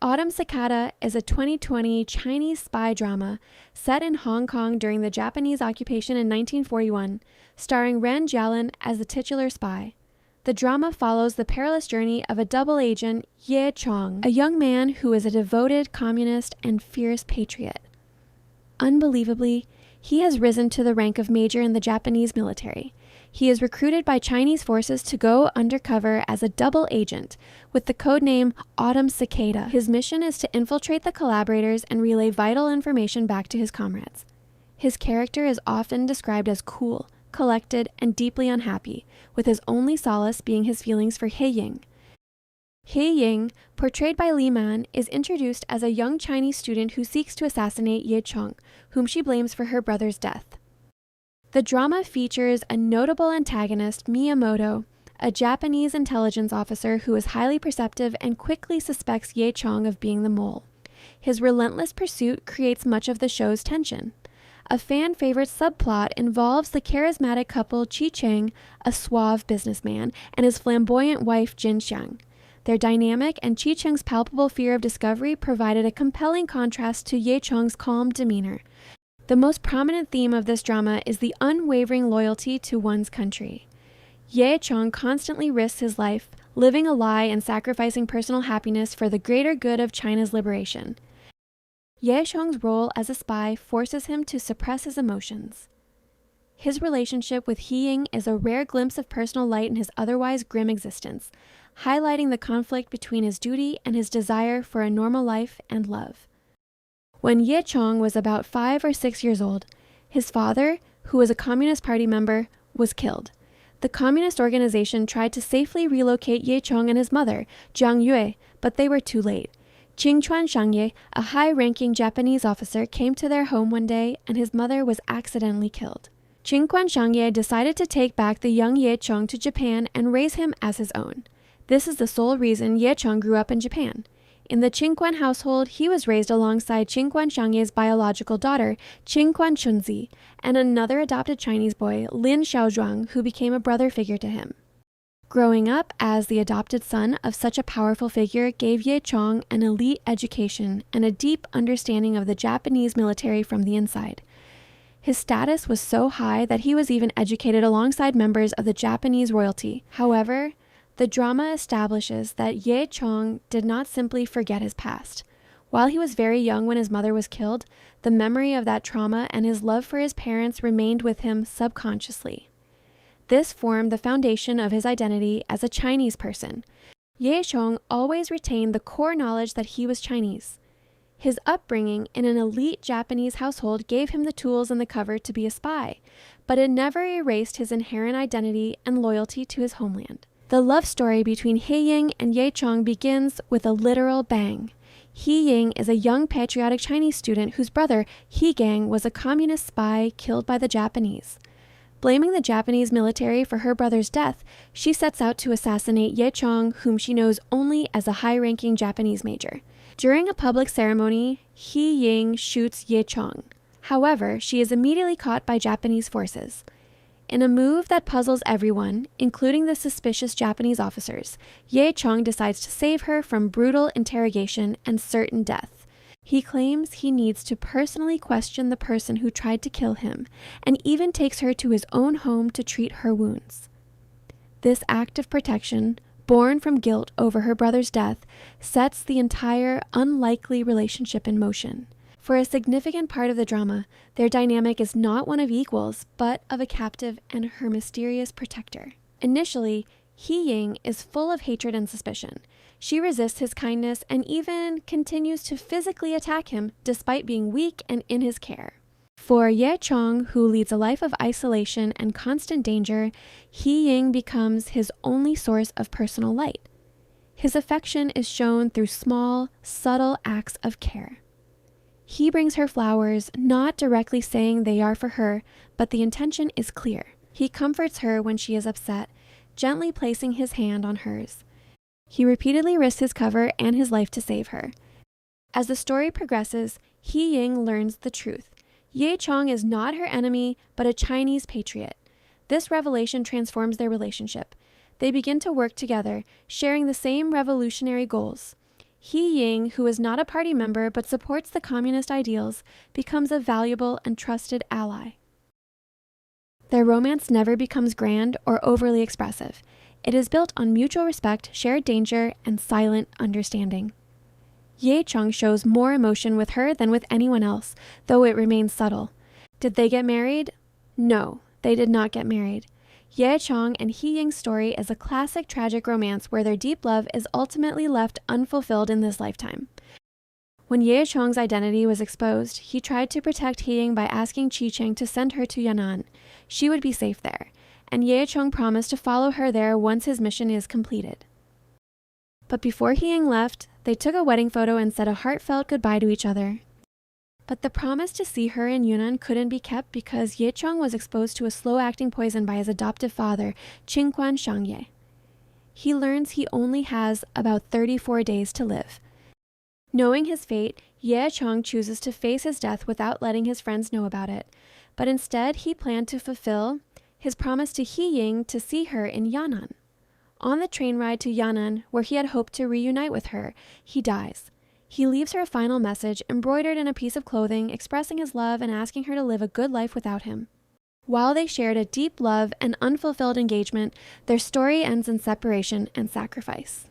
Autumn Cicada is a 2020 Chinese spy drama set in Hong Kong during the Japanese occupation in 1941, starring Ren Jialin as the titular spy. The drama follows the perilous journey of a double agent, Ye Chong, a young man who is a devoted communist and fierce patriot. Unbelievably, he has risen to the rank of major in the Japanese military. He is recruited by Chinese forces to go undercover as a double agent with the codename Autumn Cicada. His mission is to infiltrate the collaborators and relay vital information back to his comrades. His character is often described as cool, collected, and deeply unhappy, with his only solace being his feelings for He Ying. He Ying, portrayed by Li Man, is introduced as a young Chinese student who seeks to assassinate Ye Chong, whom she blames for her brother's death. The drama features a notable antagonist, Miyamoto, a Japanese intelligence officer who is highly perceptive and quickly suspects Ye Chong of being the mole. His relentless pursuit creates much of the show's tension. A fan-favorite subplot involves the charismatic couple Chi Cheng, a suave businessman, and his flamboyant wife Jin Xiang. Their dynamic and Chi Cheng's palpable fear of discovery provided a compelling contrast to Ye Chong's calm demeanor. The most prominent theme of this drama is the unwavering loyalty to one's country. Ye Chong constantly risks his life, living a lie and sacrificing personal happiness for the greater good of China's liberation. Ye Chong's role as a spy forces him to suppress his emotions. His relationship with He Ying is a rare glimpse of personal light in his otherwise grim existence, highlighting the conflict between his duty and his desire for a normal life and love. When Ye Chong was about 5 or 6 years old, his father, who was a Communist Party member, was killed. The communist organization tried to safely relocate Ye Chong and his mother, Jiang Yue, but they were too late. Qingquan Shangye, a high-ranking Japanese officer, came to their home one day and his mother was accidentally killed. Qingquan Shangye decided to take back the young Ye Chong to Japan and raise him as his own. This is the sole reason Ye Chong grew up in Japan. In the Qingquan household, he was raised alongside Qingquan Shangye's biological daughter, Qingquan Chunzi, and another adopted Chinese boy, Lin Xiaozhuang, who became a brother figure to him. Growing up as the adopted son of such a powerful figure gave Ye Chong an elite education and a deep understanding of the Japanese military from the inside. His status was so high that he was even educated alongside members of the Japanese royalty. However, the drama establishes that Ye Chong did not simply forget his past. While he was very young when his mother was killed, the memory of that trauma and his love for his parents remained with him subconsciously. This formed the foundation of his identity as a Chinese person. Ye Chong always retained the core knowledge that he was Chinese. His upbringing in an elite Japanese household gave him the tools and the cover to be a spy, but it never erased his inherent identity and loyalty to his homeland. The love story between He Ying and Ye Chong begins with a literal bang. He Ying is a young patriotic Chinese student whose brother, He Gang, was a communist spy killed by the Japanese. Blaming the Japanese military for her brother's death, she sets out to assassinate Ye Chong, whom she knows only as a high-ranking Japanese major. During a public ceremony, He Ying shoots Ye Chong. However, she is immediately caught by Japanese forces. In a move that puzzles everyone, including the suspicious Japanese officers, Ye Chong decides to save her from brutal interrogation and certain death. He claims he needs to personally question the person who tried to kill him, and even takes her to his own home to treat her wounds. This act of protection, born from guilt over her brother's death, sets the entire unlikely relationship in motion. For a significant part of the drama, their dynamic is not one of equals, but of a captive and her mysterious protector. Initially, He Ying is full of hatred and suspicion. She resists his kindness and even continues to physically attack him despite being weak and in his care. For Ye Chong, who leads a life of isolation and constant danger, He Ying becomes his only source of personal light. His affection is shown through small, subtle acts of care. He brings her flowers, not directly saying they are for her, but the intention is clear. He comforts her when she is upset, gently placing his hand on hers. He repeatedly risks his cover and his life to save her. As the story progresses, He Ying learns the truth. Ye Chong is not her enemy, but a Chinese patriot. This revelation transforms their relationship. They begin to work together, sharing the same revolutionary goals. He Ying, who is not a party member but supports the communist ideals, becomes a valuable and trusted ally. Their romance never becomes grand or overly expressive. It is built on mutual respect, shared danger, and silent understanding. Chong shows more emotion with her than with anyone else, though it remains subtle. Did they get married? No, they did not get married. Chong and He Ying's story is a classic tragic romance where their deep love is ultimately left unfulfilled in this lifetime. When Chong's identity was exposed, he tried to protect He Ying by asking Cheng to send her to Yan'an. She would be safe there, and Chong promised to follow her there once his mission is completed. But before He Ying left, they took a wedding photo and said a heartfelt goodbye to each other. But the promise to see her in Yunnan couldn't be kept because Chong was exposed to a slow-acting poison by his adoptive father, Qingquan Shangye. He learns he only has about 34 days to live. Knowing his fate, Chong chooses to face his death without letting his friends know about it, but instead he planned to fulfill his promise to He Ying to see her in Yan'an. On the train ride to Yan'an, where he had hoped to reunite with her, he dies. He leaves her a final message embroidered in a piece of clothing, expressing his love and asking her to live a good life without him. While they shared a deep love and unfulfilled engagement, their story ends in separation and sacrifice.